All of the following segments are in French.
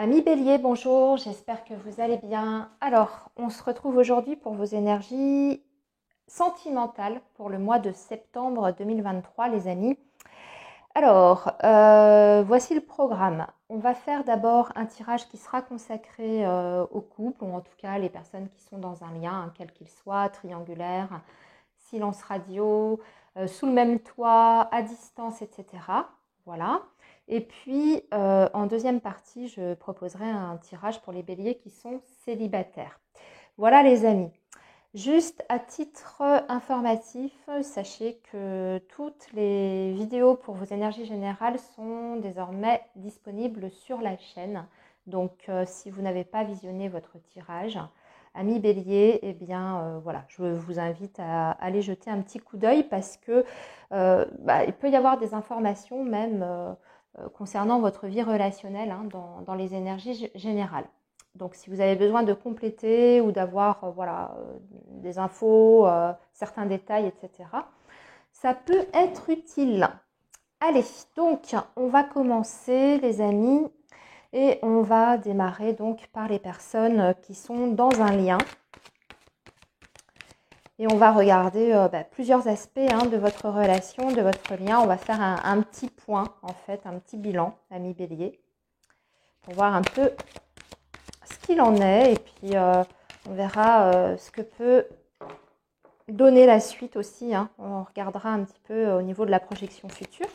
Amis Bélier, bonjour, j'espère que vous allez bien. Alors, on se retrouve aujourd'hui pour vos énergies sentimentales pour le mois de septembre 2023, les amis. Alors, voici le programme. On va faire d'abord un tirage qui sera consacré au couple, ou en tout cas les personnes qui sont dans un lien, quel qu'il soit, triangulaire, silence radio, sous le même toit, à distance, etc. Voilà. Et puis, en deuxième partie, je proposerai un tirage pour les béliers qui sont célibataires. Voilà les amis. Juste à titre informatif, sachez que toutes les vidéos pour vos énergies générales sont désormais disponibles sur la chaîne. Donc, si vous n'avez pas visionné votre tirage, amis bélier, eh bien voilà, je vous invite à aller jeter un petit coup d'œil parce que il peut y avoir des informations même concernant votre vie relationnelle dans les énergies générales. Donc, si vous avez besoin de compléter ou d'avoir des infos, certains détails, etc., ça peut être utile. Allez, donc, on va commencer, les amis, et on va démarrer donc par les personnes qui sont dans un lien. Et on va regarder plusieurs aspects de votre relation, de votre lien. On va faire un petit point, en fait, un petit bilan, amis bélier, pour voir un peu ce qu'il en est. Et puis, on verra ce que peut donner la suite aussi. On regardera un petit peu au niveau de la projection future.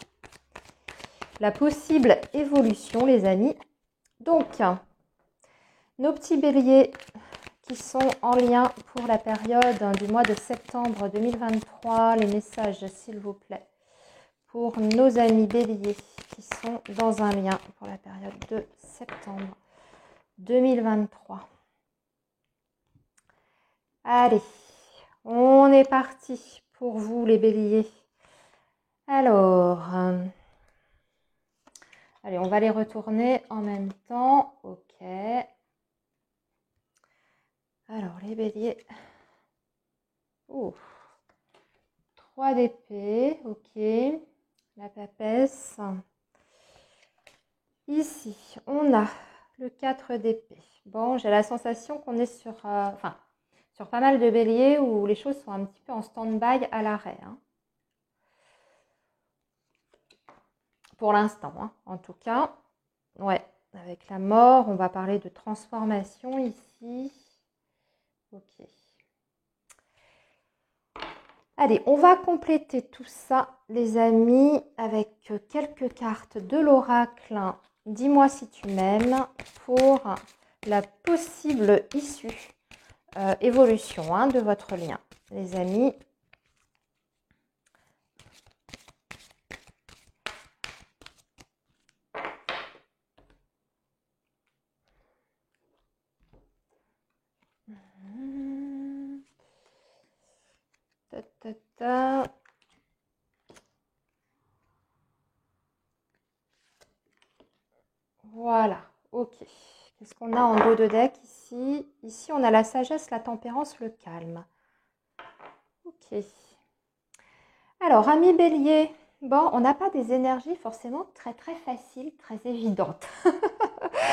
La possible évolution, les amis. Donc, nos petits béliers qui sont en lien pour la période du mois de septembre 2023. Les messages, s'il vous plaît, pour nos amis béliers qui sont dans un lien pour la période de septembre 2023. Allez, on est parti pour vous les béliers. Alors, allez, on va les retourner en même temps. Ok. Alors, les béliers. 3 d'épée. Ok. La papesse. Ici, on a le 4 d'épée. Bon, j'ai la sensation qu'on est sur pas mal de béliers où les choses sont un petit peu en stand-by à l'arrêt. Pour l'instant, en tout cas. Ouais, avec la mort, on va parler de transformation ici. Ok. Allez, on va compléter tout ça, les amis, avec quelques cartes de l'oracle. Dis-moi si tu m'aimes pour la possible issue, évolution de votre lien, les amis. Voilà, ok. Qu'est-ce qu'on a en dos de deck ici? Ici, on a la sagesse, la tempérance, le calme. Ok. Alors, ami bélier, bon, on n'a pas des énergies forcément très très faciles, très évidentes.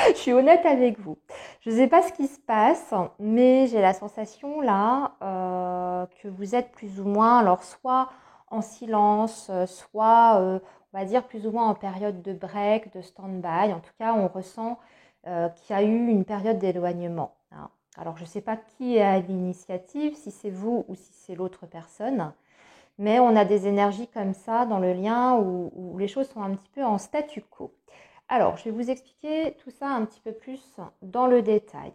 Je suis honnête avec vous. Je ne sais pas ce qui se passe, mais j'ai la sensation là que vous êtes plus ou moins, alors soit en silence, soit on va dire plus ou moins en période de break, de stand-by. En tout cas, on ressent qu'il y a eu une période d'éloignement. Alors, je ne sais pas qui est à l'initiative, si c'est vous ou si c'est l'autre personne. Mais on a des énergies comme ça dans le lien où les choses sont un petit peu en statu quo. Alors, je vais vous expliquer tout ça un petit peu plus dans le détail.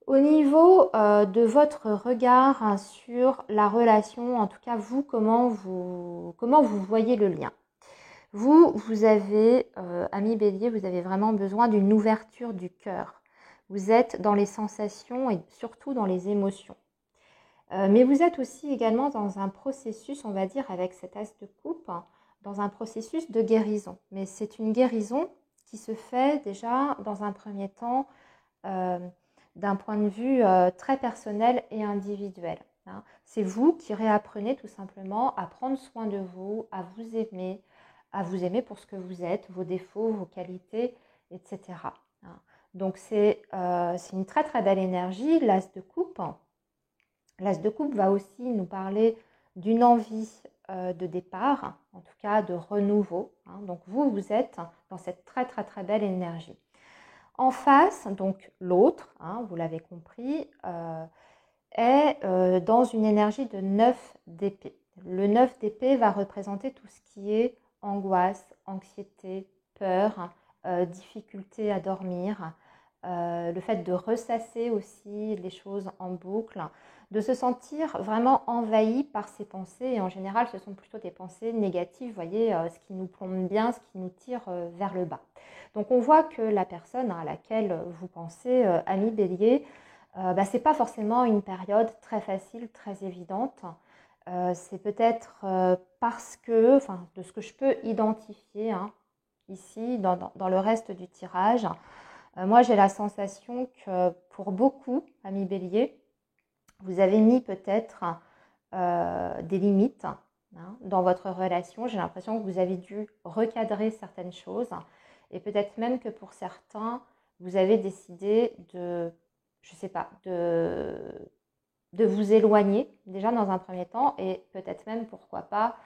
Au niveau de votre regard sur la relation, en tout cas vous, comment vous voyez le lien? Vous avez, ami bélier, vous avez vraiment besoin d'une ouverture du cœur. Vous êtes dans les sensations et surtout dans les émotions. Mais vous êtes aussi également dans un processus, on va dire, avec cet as de coupe, dans un processus de guérison. Mais c'est une guérison qui se fait déjà dans un premier temps d'un point de vue très personnel et individuel. C'est vous qui réapprenez tout simplement à prendre soin de vous, à vous aimer pour ce que vous êtes, vos défauts, vos qualités, etc. Donc c'est une très très belle énergie, l'as de coupe. L'as de coupe va aussi nous parler d'une envie de départ, en tout cas de renouveau. Hein. Donc vous êtes dans cette très très très belle énergie. En face, donc l'autre, hein, vous l'avez compris, est dans une énergie de 9 d'épée. Le 9 d'épée va représenter tout ce qui est angoisse, anxiété, peur, difficulté à dormir, le fait de ressasser aussi les choses en boucle, de se sentir vraiment envahi par ses pensées. Et en général, ce sont plutôt des pensées négatives, vous voyez, ce qui nous plombe bien, ce qui nous tire vers le bas. Donc on voit que la personne à laquelle vous pensez, ami Bélier, c'est pas forcément une période très facile, très évidente. C'est peut-être parce que, enfin, de ce que je peux identifier hein, ici, dans le reste du tirage, moi j'ai la sensation que pour beaucoup, amis Bélier, vous avez mis peut-être des limites hein, dans votre relation. J'ai l'impression que vous avez dû recadrer certaines choses et peut-être même que pour certains, vous avez décidé de, je sais pas, de vous éloigner déjà dans un premier temps et peut-être même, pourquoi pas,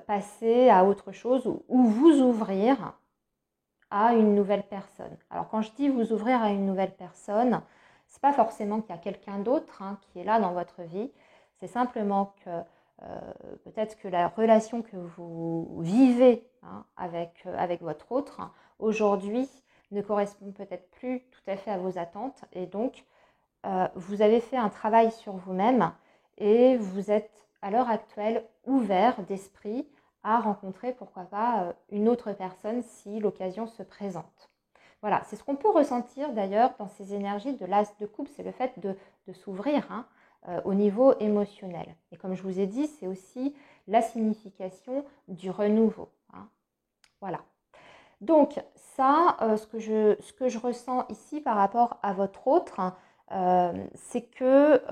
passer à autre chose ou vous ouvrir à une nouvelle personne. Alors quand je dis vous ouvrir à une nouvelle personne, c'est pas forcément qu'il y a quelqu'un d'autre hein, qui est là dans votre vie, c'est simplement que peut-être que la relation que vous vivez hein, avec votre autre aujourd'hui ne correspond peut-être plus tout à fait à vos attentes et donc vous avez fait un travail sur vous-même et vous êtes à l'heure actuelle ouvert d'esprit à rencontrer, pourquoi pas, une autre personne si l'occasion se présente. Voilà, c'est ce qu'on peut ressentir d'ailleurs dans ces énergies de l'as de coupe, c'est le fait de s'ouvrir hein, au niveau émotionnel. Et comme je vous ai dit, c'est aussi la signification du renouveau. Hein. Voilà. Donc ça, ce que je ressens ici par rapport à votre autre, c'est que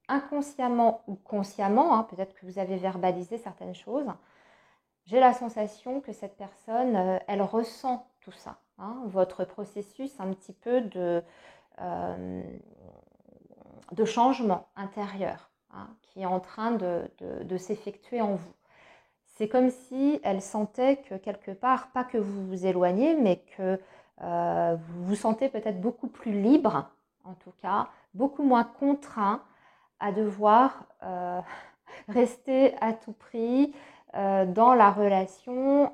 inconsciemment ou consciemment, hein, peut-être que vous avez verbalisé certaines choses, j'ai la sensation que cette personne, elle ressent tout ça. Hein, votre processus un petit peu de changement intérieur hein, qui est en train de s'effectuer en vous. C'est comme si elle sentait que quelque part, pas que vous vous éloignez, mais que vous vous sentez peut-être beaucoup plus libre, en tout cas, beaucoup moins contraint à devoir rester à tout prix dans la relation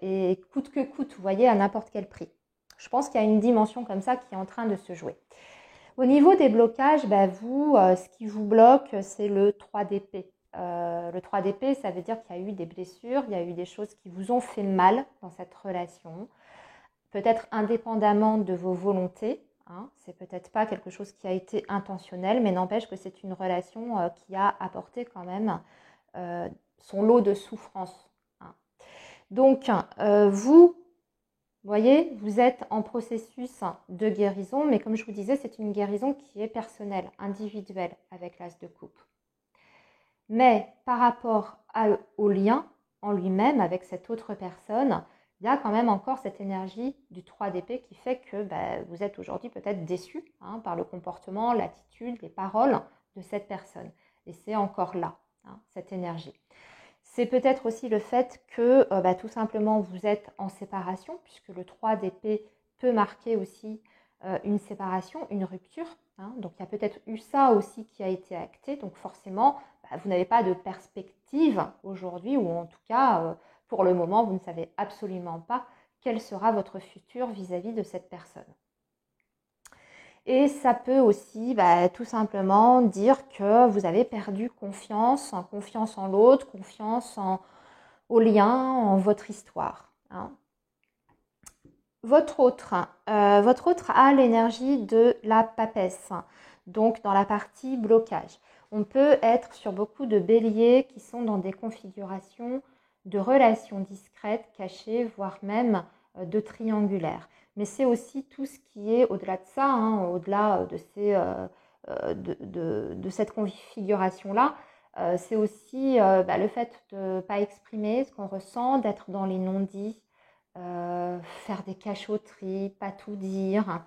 et coûte que coûte, vous voyez, à n'importe quel prix. Je pense qu'il y a une dimension comme ça qui est en train de se jouer. Au niveau des blocages, vous, ce qui vous bloque, c'est le 3 d'épée. Le 3 d'épée, ça veut dire qu'il y a eu des blessures, il y a eu des choses qui vous ont fait mal dans cette relation, peut-être indépendamment de vos volontés. Hein, c'est peut-être pas quelque chose qui a été intentionnel, mais n'empêche que c'est une relation qui a apporté quand même son lot de souffrance. Hein. Donc, vous voyez, vous êtes en processus de guérison, mais comme je vous disais, c'est une guérison qui est personnelle, individuelle avec l'as de coupe. Mais par rapport au lien en lui-même avec cette autre personne, il y a quand même encore cette énergie du 3 d'épée qui fait que vous êtes aujourd'hui peut-être déçu hein, par le comportement, l'attitude, les paroles de cette personne. Et c'est encore là, hein, cette énergie. C'est peut-être aussi le fait que tout simplement vous êtes en séparation, puisque le 3 d'épée peut marquer aussi une séparation, une rupture. Hein. Donc il y a peut-être eu ça aussi qui a été acté. Donc forcément, vous n'avez pas de perspective aujourd'hui, ou en tout cas, pour le moment, vous ne savez absolument pas quel sera votre futur vis-à-vis de cette personne. Et ça peut aussi tout simplement dire que vous avez perdu confiance en l'autre, confiance au lien, en votre histoire. Hein. Votre autre a l'énergie de la papesse, donc dans la partie blocage. On peut être sur beaucoup de béliers qui sont dans des configurations de relations discrètes, cachées, voire même de triangulaires. Mais c'est aussi tout ce qui est au-delà de ça, hein, au-delà de cette configuration-là. C'est aussi le fait de ne pas exprimer ce qu'on ressent, d'être dans les non-dits, faire des cachotteries, pas tout dire,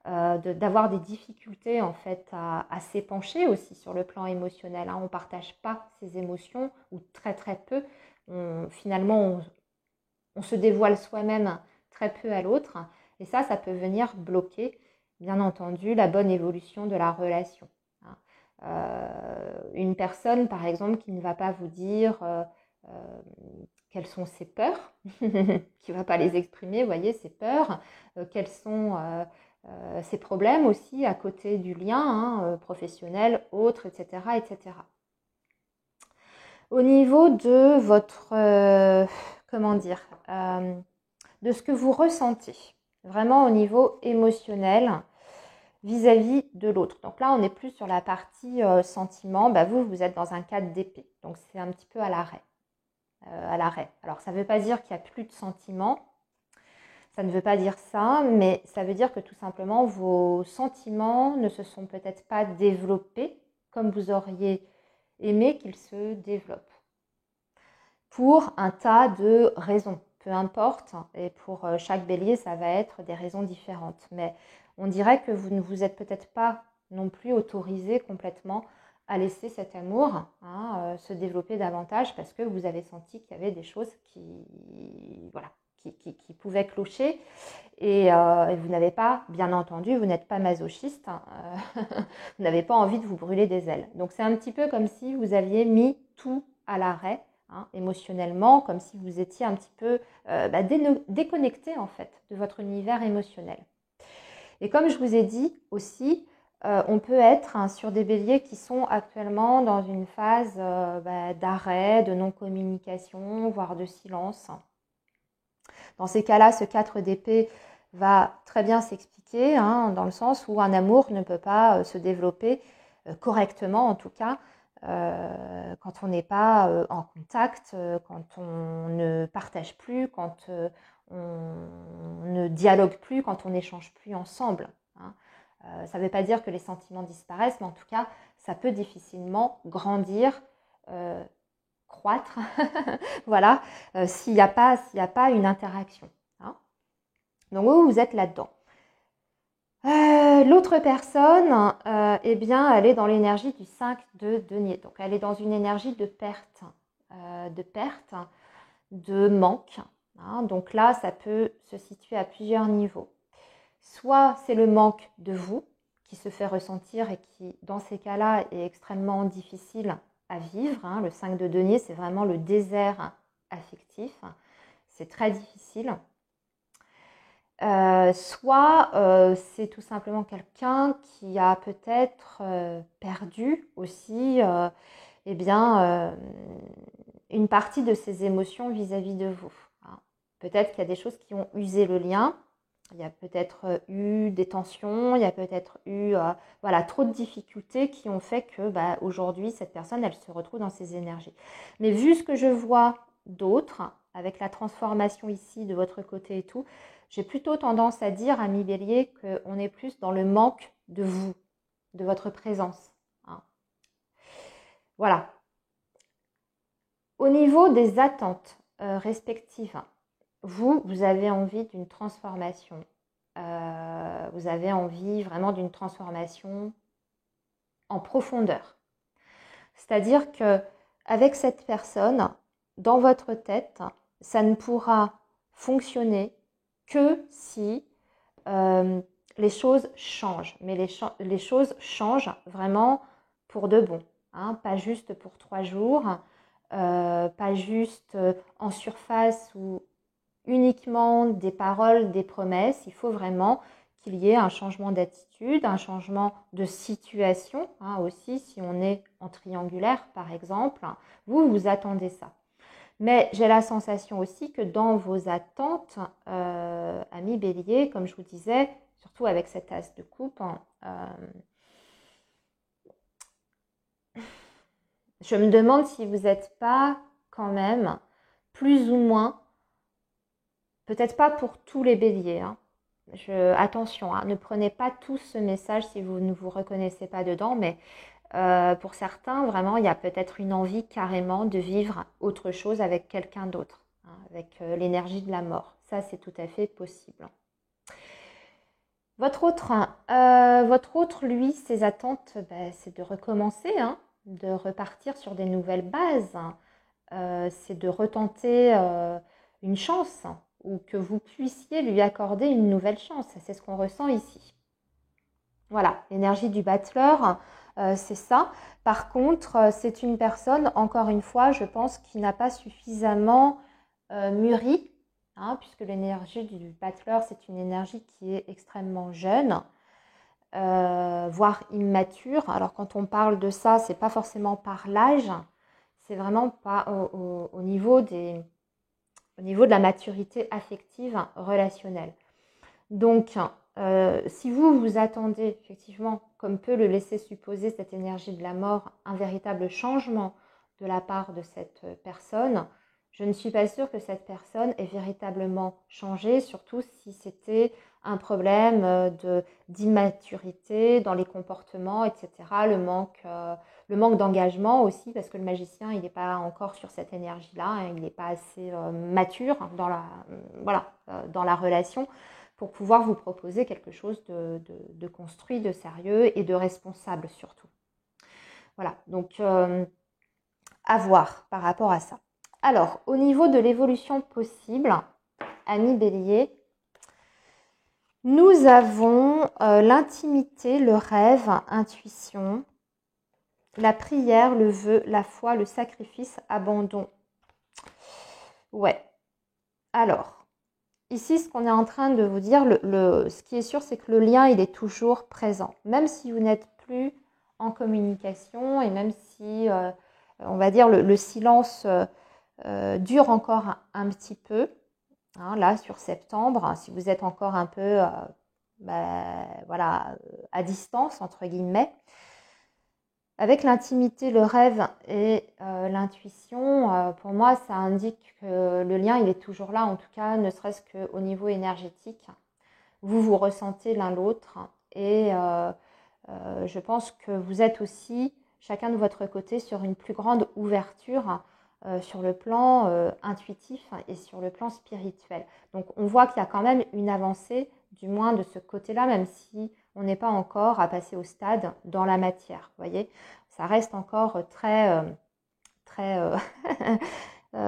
d'avoir des difficultés en fait à s'épancher aussi sur le plan émotionnel. Hein. On ne partage pas ses émotions ou très très peu. Finalement, on se dévoile soi-même très peu à l'autre. Et ça peut venir bloquer, bien entendu, la bonne évolution de la relation. Une personne, par exemple, qui ne va pas vous dire quelles sont ses peurs, qui ne va pas les exprimer, vous voyez, ses peurs, quels sont ses problèmes aussi à côté du lien professionnel, autre, etc., etc. Au niveau de votre, comment dire, de ce que vous ressentez, vraiment au niveau émotionnel vis-à-vis de l'autre. Donc là, on est plus sur la partie sentiment. Vous êtes dans un cadre d'épée, donc c'est un petit peu à l'arrêt. Alors, ça ne veut pas dire qu'il n'y a plus de sentiments, ça ne veut pas dire ça, mais ça veut dire que tout simplement, vos sentiments ne se sont peut-être pas développés comme vous auriez aimé qu'ils se développent. Pour un tas de raisons, peu importe, et pour chaque bélier, ça va être des raisons différentes. Mais on dirait que vous ne vous êtes peut-être pas non plus autorisé complètement à laisser cet amour se développer davantage parce que vous avez senti qu'il y avait des choses qui pouvaient clocher et vous n'avez pas, bien entendu, vous n'êtes pas masochiste, vous n'avez pas envie de vous brûler des ailes. Donc c'est un petit peu comme si vous aviez mis tout à l'arrêt émotionnellement, comme si vous étiez un petit peu déconnecté en fait de votre univers émotionnel. Et comme je vous ai dit aussi, on peut être sur des béliers qui sont actuellement dans une phase d'arrêt, de non-communication, voire de silence. Dans ces cas-là, ce 4 d'épée va très bien s'expliquer, dans le sens où un amour ne peut pas se développer correctement, en tout cas, quand on n'est pas en contact, quand on ne partage plus, quand on ne dialogue plus, quand on n'échange plus ensemble. Ça ne veut pas dire que les sentiments disparaissent, mais en tout cas, ça peut difficilement grandir, croître, voilà, s'il n'y a pas une interaction. Donc vous êtes là-dedans. L'autre personne, elle est dans l'énergie du 5 de denier. Donc elle est dans une énergie de perte, de manque. Donc là, ça peut se situer à plusieurs niveaux. Soit c'est le manque de vous qui se fait ressentir et qui, dans ces cas-là, est extrêmement difficile à vivre. Le 5 de denier, c'est vraiment le désert affectif. C'est très difficile. Soit c'est tout simplement quelqu'un qui a peut-être perdu aussi une partie de ses émotions vis-à-vis de vous. Peut-être qu'il y a des choses qui ont usé le lien, il y a peut-être eu des tensions, il y a peut-être eu trop de difficultés qui ont fait que aujourd'hui cette personne elle se retrouve dans ses énergies. Mais vu ce que je vois d'autres, avec la transformation ici de votre côté et tout, j'ai plutôt tendance à dire, ami Bélier, qu'on est plus dans le manque de vous, de votre présence. Voilà. Au niveau des attentes respectives, vous avez envie d'une transformation. Vous avez envie vraiment d'une transformation en profondeur. C'est-à-dire que avec cette personne, dans votre tête, ça ne pourra fonctionner que si les choses changent. Mais les choses changent vraiment pour de bon. Pas juste pour 3 jours, pas juste en surface ou uniquement des paroles, des promesses. Il faut vraiment qu'il y ait un changement d'attitude, un changement de situation aussi. Si on est en triangulaire, par exemple, vous attendez ça. Mais j'ai la sensation aussi que dans vos attentes, amis Bélier, comme je vous disais, surtout avec cet as de coupe, je me demande si vous n'êtes pas quand même plus ou moins, peut-être pas pour tous les Béliers, attention, ne prenez pas tous ce message si vous ne vous reconnaissez pas dedans, mais pour certains, vraiment, il y a peut-être une envie carrément de vivre autre chose avec quelqu'un d'autre, avec l'énergie de la mort. Ça, c'est tout à fait possible. Votre autre, lui, ses attentes, c'est de recommencer, hein, de repartir sur des nouvelles bases. C'est de retenter une chance ou que vous puissiez lui accorder une nouvelle chance. C'est ce qu'on ressent ici. Voilà, l'énergie du battleur, c'est ça. Par contre, c'est une personne, encore une fois, je pense, qui n'a pas suffisamment mûri, hein, puisque l'énergie du battleur, c'est une énergie qui est extrêmement jeune, voire immature. Alors quand on parle de ça, c'est pas forcément par l'âge, c'est vraiment pas au niveau de la maturité affective relationnelle. Donc, si vous attendez effectivement, comme peut le laisser supposer cette énergie de la mort, un véritable changement de la part de cette personne, je ne suis pas sûre que cette personne ait véritablement changé, surtout si c'était un problème d'immaturité dans les comportements, etc. Le manque d'engagement aussi, parce que le magicien, il n'est pas encore sur cette énergie-là, hein, il n'est pas assez mature dans dans la relation pour pouvoir vous proposer quelque chose de construit, de sérieux et de responsable surtout. Voilà, donc à voir par rapport à ça. Alors, au niveau de l'évolution possible, ami Bélier, nous avons l'intimité, le rêve, intuition, la prière, le vœu, la foi, le sacrifice, abandon. Ouais. Alors, ici, ce qu'on est en train de vous dire, ce qui est sûr, c'est que le lien, il est toujours présent. Même si vous n'êtes plus en communication et même si, on va dire, le silence dure encore un petit peu, hein, là, sur septembre, si vous êtes encore un peu voilà, à distance, entre guillemets, avec l'intimité, le rêve et l'intuition, pour moi, ça indique que le lien, il est toujours là, en tout cas, ne serait-ce qu'au niveau énergétique. Vous vous ressentez l'un l'autre et je pense que vous êtes aussi, chacun de votre côté, sur une plus grande ouverture sur le plan intuitif et sur le plan spirituel. Donc, on voit qu'il y a quand même une avancée, du moins de ce côté-là, même si on n'est pas encore à passer au stade dans la matière. Vous voyez, ça reste encore très,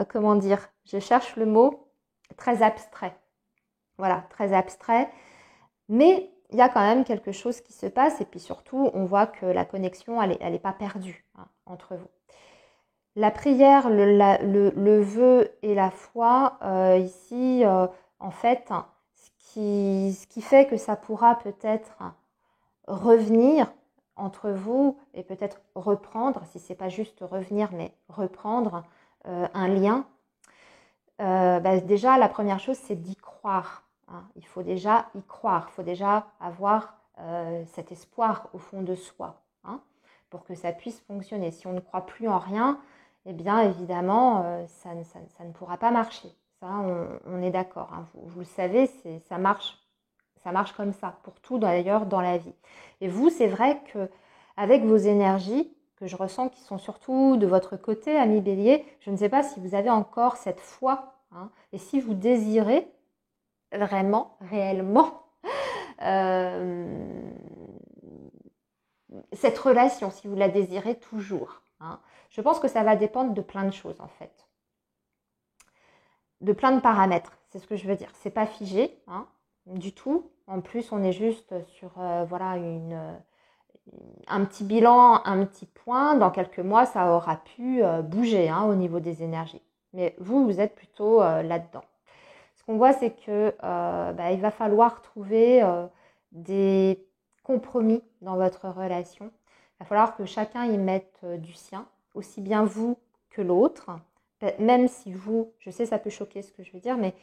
comment dire, je cherche le mot, très abstrait. Voilà, très abstrait. Mais il y a quand même quelque chose qui se passe et puis surtout, on voit que la connexion, elle est pas perdue, hein, entre vous. La prière, le vœu et la foi, ici, en fait, ce qui fait que ça pourra peut-être revenir entre vous et peut-être reprendre, si c'est pas juste revenir, mais reprendre un lien. Déjà, la première chose, c'est d'y croire. Hein. Il faut déjà y croire, il faut déjà avoir cet espoir au fond de soi, hein, pour que ça puisse fonctionner. Si on ne croit plus en rien, eh bien évidemment, ça ne pourra pas marcher. Ça, on est d'accord. Hein. Vous le savez, ça marche comme ça, pour tout d'ailleurs dans la vie. Et vous, c'est vrai qu'avec vos énergies, que je ressens qui sont surtout de votre côté, ami Bélier, je ne sais pas si vous avez encore cette foi, hein, et si vous désirez vraiment, réellement, cette relation, si vous la désirez toujours. Hein. Je pense que ça va dépendre de plein de choses en fait, de plein de paramètres, c'est ce que je veux dire. C'est pas figé, hein, du tout. En plus, on est juste sur voilà un petit bilan, un petit point. Dans quelques mois, ça aura pu bouger, hein, au niveau des énergies. Mais vous êtes plutôt là-dedans. Ce qu'on voit, c'est que il va falloir trouver des compromis dans votre relation. Il va falloir que chacun y mette du sien, aussi bien vous que l'autre. Même si vous, je sais ça peut choquer ce que je veux dire, mais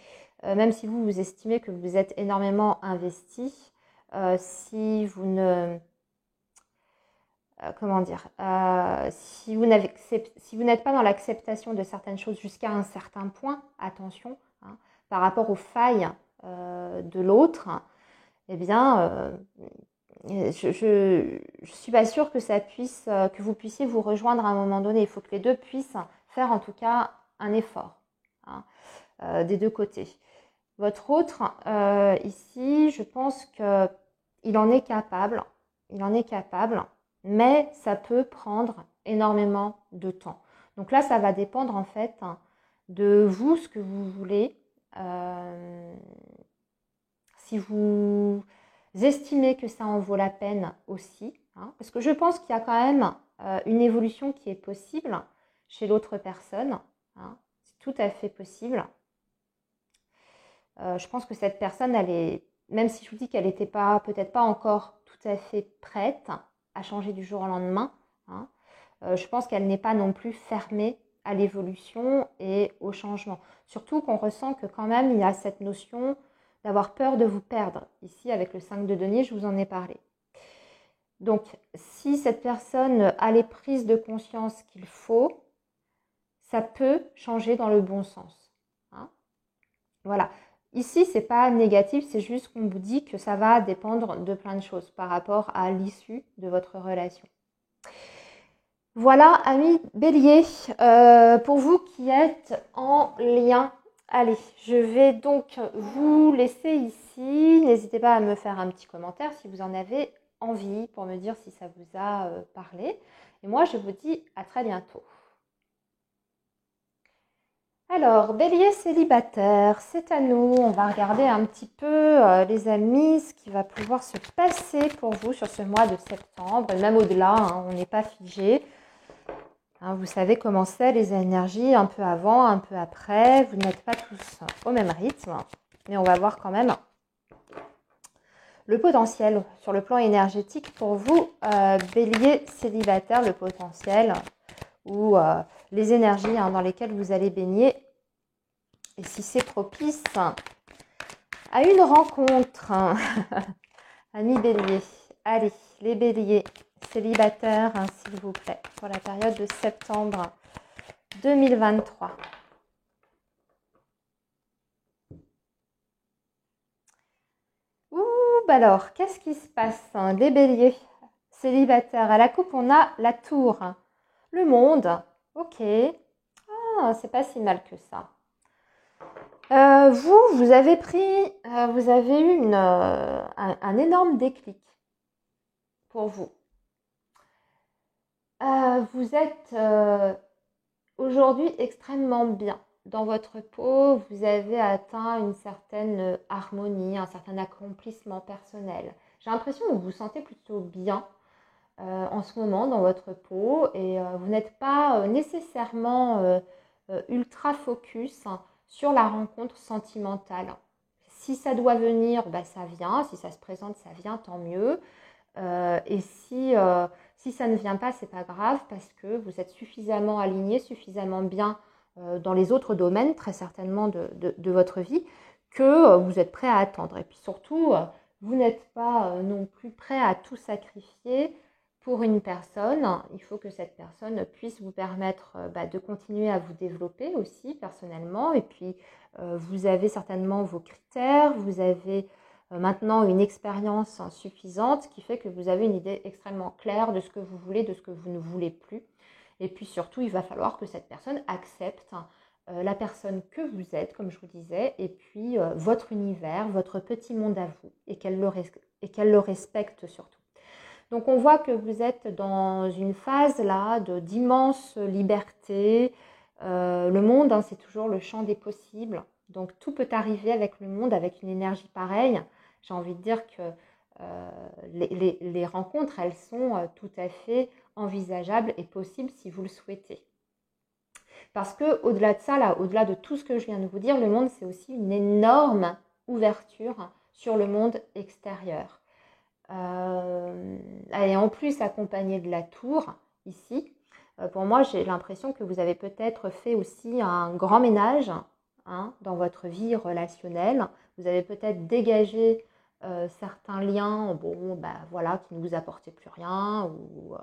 même si vous estimez que vous êtes énormément investi, si vous ne... comment dire, si vous n'êtes pas dans l'acceptation de certaines choses jusqu'à un certain point, attention, hein, par rapport aux failles de l'autre, eh bien, je suis pas sûre que que vous puissiez vous rejoindre à un moment donné. Il faut que les deux puissent faire en tout cas un effort, hein, des deux côtés. Votre autre, ici, je pense qu'il en est capable. Il en est capable, mais ça peut prendre énormément de temps. Donc là, ça va dépendre en fait de vous, ce que vous voulez. Si vous estimez que ça en vaut la peine aussi, hein, parce que je pense qu'il y a quand même une évolution qui est possible chez l'autre personne. Hein, c'est tout à fait possible. Je pense que cette personne, elle est, même si je vous dis qu'elle n'était pas, peut-être pas encore tout à fait prête à changer du jour au lendemain, hein, je pense qu'elle n'est pas non plus fermée à l'évolution et au changement. Surtout qu'on ressent que quand même, il y a cette notion d'avoir peur de vous perdre. Ici, avec le 5 de denier, je vous en ai parlé. Donc, si cette personne a les prises de conscience qu'il faut, ça peut changer dans le bon sens. Hein. Voilà. Ici, c'est pas négatif, c'est juste qu'on vous dit que ça va dépendre de plein de choses par rapport à l'issue de votre relation. Voilà, amis bélier, pour vous qui êtes en lien. Allez, je vais donc vous laisser ici. N'hésitez pas à me faire un petit commentaire si vous en avez envie pour me dire si ça vous a parlé. Et moi, je vous dis à très bientôt. Alors, bélier célibataire, c'est à nous. On va regarder un petit peu, les amis, ce qui va pouvoir se passer pour vous sur ce mois de septembre, et même au-delà, hein, on n'est pas figé. Hein, vous savez comment c'est, les énergies, un peu avant, un peu après. Vous n'êtes pas tous au même rythme, mais on va voir quand même le potentiel sur le plan énergétique pour vous, bélier célibataire, le potentiel ou les énergies dans lesquelles vous allez baigner. Et si c'est propice à une rencontre, amis bélier, allez, les béliers célibataires, s'il vous plaît, pour la période de septembre 2023. Ouh, alors, qu'est-ce qui se passe, les béliers célibataires? À la coupe, on a la tour, le monde, ok, c'est pas si mal que ça. Vous avez pris, vous avez eu un énorme déclic pour vous. Vous êtes aujourd'hui extrêmement bien dans votre peau. Vous avez atteint une certaine harmonie, un certain accomplissement personnel. J'ai l'impression que vous vous sentez plutôt bien en ce moment dans votre peau et vous n'êtes pas nécessairement ultra focus sur la rencontre sentimentale. Si ça doit venir, ça vient. Si ça se présente, ça vient, tant mieux. Et si ça ne vient pas, c'est pas grave parce que vous êtes suffisamment aligné, suffisamment bien dans les autres domaines, très certainement de votre vie, que vous êtes prêt à attendre. Et puis surtout, vous n'êtes pas non plus prêt à tout sacrifier pour une personne. Il faut que cette personne puisse vous permettre de continuer à vous développer aussi personnellement. Et puis, vous avez certainement vos critères, vous avez maintenant une expérience suffisante qui fait que vous avez une idée extrêmement claire de ce que vous voulez, de ce que vous ne voulez plus. Et puis surtout, il va falloir que cette personne accepte la personne que vous êtes, comme je vous disais, et puis votre univers, votre petit monde à vous, et qu'elle le respecte surtout. Donc on voit que vous êtes dans une phase là d'immense liberté. Le monde, c'est toujours le champ des possibles. Donc tout peut arriver avec le monde, avec une énergie pareille. J'ai envie de dire que les rencontres, elles sont tout à fait envisageables et possibles si vous le souhaitez. Parce que au-delà de ça, là, au-delà de tout ce que je viens de vous dire, le monde, c'est aussi une énorme ouverture sur le monde extérieur. Et en plus, accompagné de la tour, ici, pour moi, j'ai l'impression que vous avez peut-être fait aussi un grand ménage dans votre vie relationnelle. Vous avez peut-être dégagé certains liens qui ne vous apportaient plus rien ou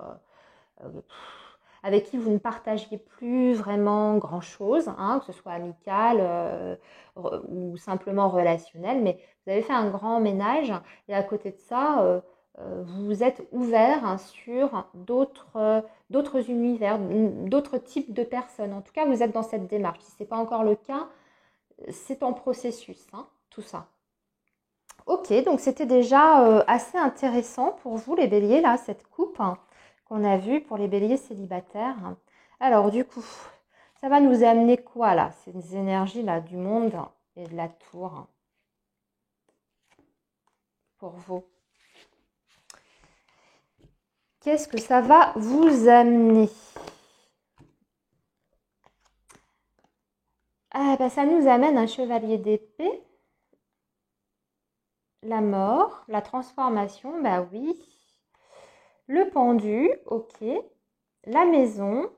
avec qui vous ne partagiez plus vraiment grand-chose, que ce soit amical ou simplement relationnel, mais vous avez fait un grand ménage et à côté de ça, vous vous êtes ouvert sur d'autres univers, d'autres types de personnes. En tout cas, vous êtes dans cette démarche. Si ce n'est pas encore le cas, c'est en processus, tout ça. Ok, donc c'était déjà assez intéressant pour vous les béliers, là, cette coupe qu'on a vue pour les béliers célibataires. Alors du coup, ça va nous amener quoi là, ces énergies là du monde et de la tour pour vous? Qu'est-ce que ça va vous amener? Ah, bah, ça nous amène un chevalier d'épée, la mort, la transformation, bah oui, le pendu, ok, la maison,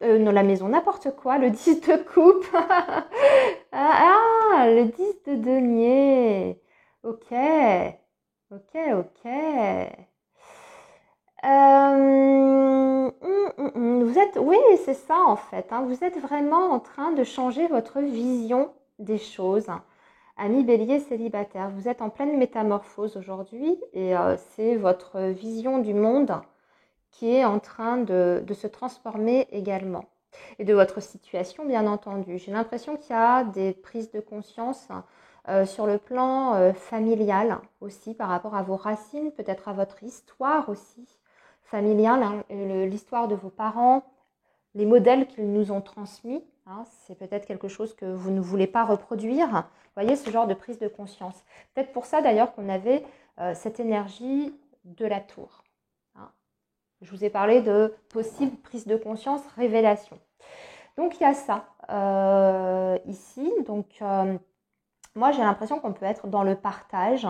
non la maison, n'importe quoi, le 10 de coupe, le 10 de denier, ok, ok, ok. Vous êtes, oui, c'est ça en fait, hein, vous êtes vraiment en train de changer votre vision des choses. Ami bélier célibataire, vous êtes en pleine métamorphose aujourd'hui et c'est votre vision du monde qui est en train de se transformer également. Et de votre situation, bien entendu. J'ai l'impression qu'il y a des prises de conscience sur le plan familial aussi, par rapport à vos racines, peut-être à votre histoire aussi familiale, hein, l'histoire de vos parents, les modèles qu'ils nous ont transmis. Hein, c'est peut-être quelque chose que vous ne voulez pas reproduire. Vous voyez, ce genre de prise de conscience. Peut-être pour ça d'ailleurs qu'on avait cette énergie de la tour. Hein. Je vous ai parlé de possible prise de conscience, révélation. Donc il y a ça ici. Donc moi j'ai l'impression qu'on peut être dans le partage,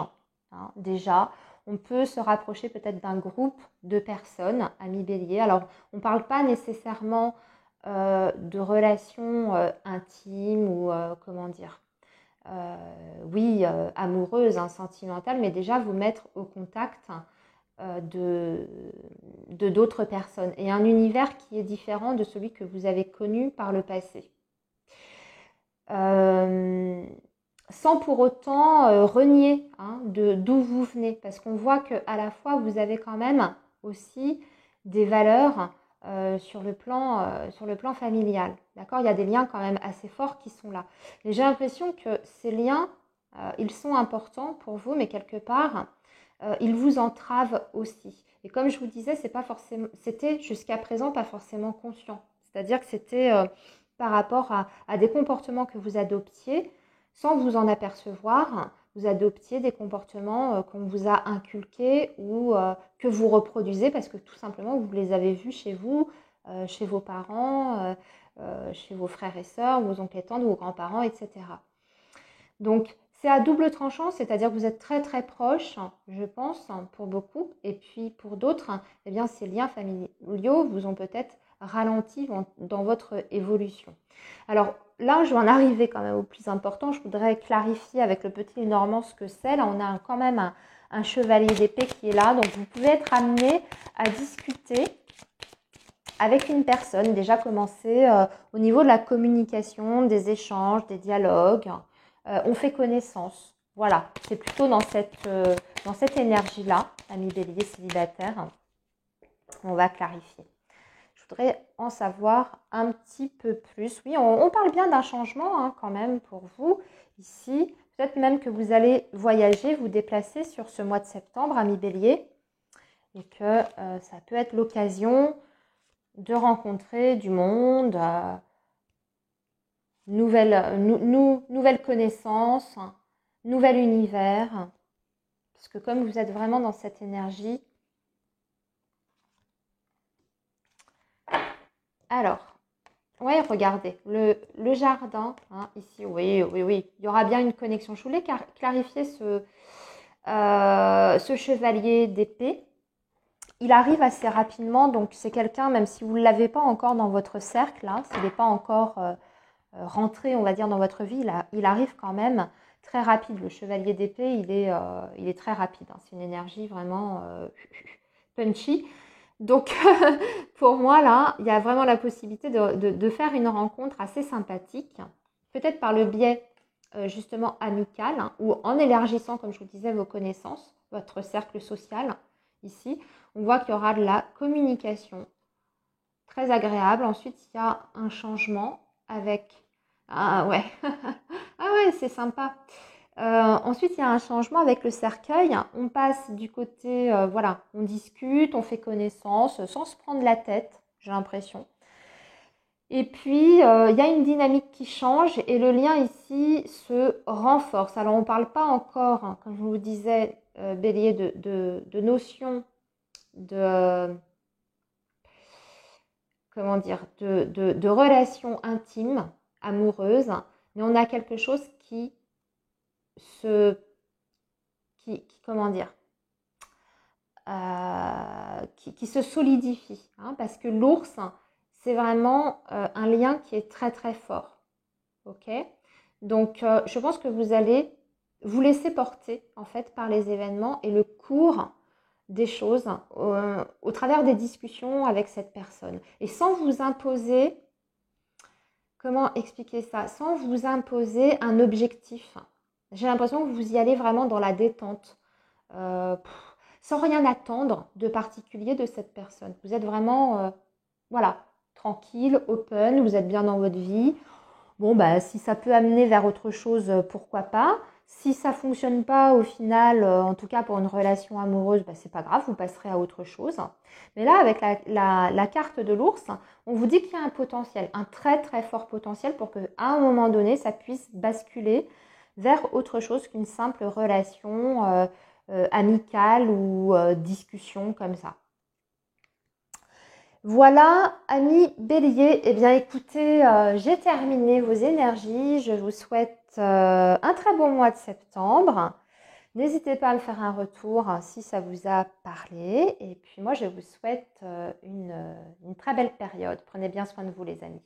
hein, déjà. On peut se rapprocher peut-être d'un groupe de personnes, amis béliers. Alors on ne parle pas nécessairement de relations intimes ou comment dire, oui, amoureuses, hein, sentimentales, mais déjà vous mettre au contact de d'autres personnes et un univers qui est différent de celui que vous avez connu par le passé. Sans pour autant renier hein, d'où vous venez, parce qu'on voit qu'à la fois vous avez quand même aussi des valeurs sur le plan familial. D'accord, il y a des liens quand même assez forts qui sont là. Et j'ai l'impression que ces liens, ils sont importants pour vous, mais quelque part, ils vous entravent aussi. Et comme je vous disais, c'était jusqu'à présent pas forcément conscient. C'est-à-dire que c'était par rapport à des comportements que vous adoptiez, sans vous en apercevoir, vous adoptiez des comportements qu'on vous a inculqués ou que vous reproduisez parce que tout simplement vous les avez vus chez vous, chez vos parents, chez vos frères et sœurs, vos oncles et tantes, vos grands-parents, etc. Donc c'est à double tranchant, c'est-à-dire que vous êtes très très proches, je pense, pour beaucoup, et puis pour d'autres, eh bien ces liens familiaux vous ont peut-être ralenti dans votre évolution. Alors là, je vais en arriver quand même au plus important. Je voudrais clarifier avec le petit Normand ce que c'est. Là, on a quand même un chevalier d'épée qui est là. Donc, vous pouvez être amené à discuter avec une personne. Déjà commencer au niveau de la communication, des échanges, des dialogues. On fait connaissance. Voilà, c'est plutôt dans cette énergie-là, ami bélier célibataire. On va clarifier. Je voudrais en savoir un petit peu plus. Oui, on parle bien d'un changement hein, quand même pour vous ici. Peut-être même que vous allez voyager, vous déplacer sur ce mois de septembre, ami bélier. Et que ça peut être l'occasion de rencontrer du monde, nouvelles connaissances, nouvel univers. Parce que comme vous êtes vraiment dans cette énergie. Alors, oui, regardez, le jardin, hein, ici, oui, il y aura bien une connexion. Je voulais clarifier ce chevalier d'épée. Il arrive assez rapidement, donc c'est quelqu'un, même si vous ne l'avez pas encore dans votre cercle, hein, s'il n'est pas encore rentré, on va dire, dans votre vie, il arrive quand même très rapide. Le chevalier d'épée, il est très rapide. Hein, c'est une énergie vraiment punchy. Donc, pour moi, là, il y a vraiment la possibilité de faire une rencontre assez sympathique, peut-être par le biais justement amical, hein, ou en élargissant, comme je vous disais, vos connaissances, votre cercle social, ici. On voit qu'il y aura de la communication très agréable. Ensuite, il y a un changement avec... Ah ouais, ah ouais, c'est sympa. Ensuite, il y a un changement avec le cercueil. On passe du côté, voilà, on discute, on fait connaissance sans se prendre la tête, j'ai l'impression. Et puis, il y a une dynamique qui change et le lien ici se renforce. Alors, on ne parle pas encore, hein, comme je vous disais, Bélier, de notion de, comment dire, de relation intime, amoureuse, mais on a quelque chose se, comment dire, qui se solidifie, hein, parce que l'ours, c'est vraiment un lien qui est très très fort. Ok. Donc, je pense que vous allez vous laisser porter en fait par les événements et le cours des choses au travers des discussions avec cette personne. Et sans vous imposer, comment expliquer ça? Sans vous imposer un objectif. J'ai l'impression que vous y allez vraiment dans la détente, euh, sans rien attendre de particulier de cette personne. Vous êtes vraiment, voilà, tranquille, open, vous êtes bien dans votre vie. Bon, bah, si ça peut amener vers autre chose, pourquoi pas. Si ça fonctionne pas au final, en tout cas pour une relation amoureuse, bah, c'est pas grave, vous passerez à autre chose. Mais là, avec la carte de l'ours, on vous dit qu'il y a un potentiel, un très très fort potentiel pour qu'à un moment donné, ça puisse basculer vers autre chose qu'une simple relation amicale ou discussion comme ça. Voilà, amis bélier, eh bien écoutez, j'ai terminé vos énergies. Je vous souhaite un très bon mois de septembre. N'hésitez pas à me faire un retour si ça vous a parlé. Et puis moi, je vous souhaite une très belle période. Prenez bien soin de vous, les amis.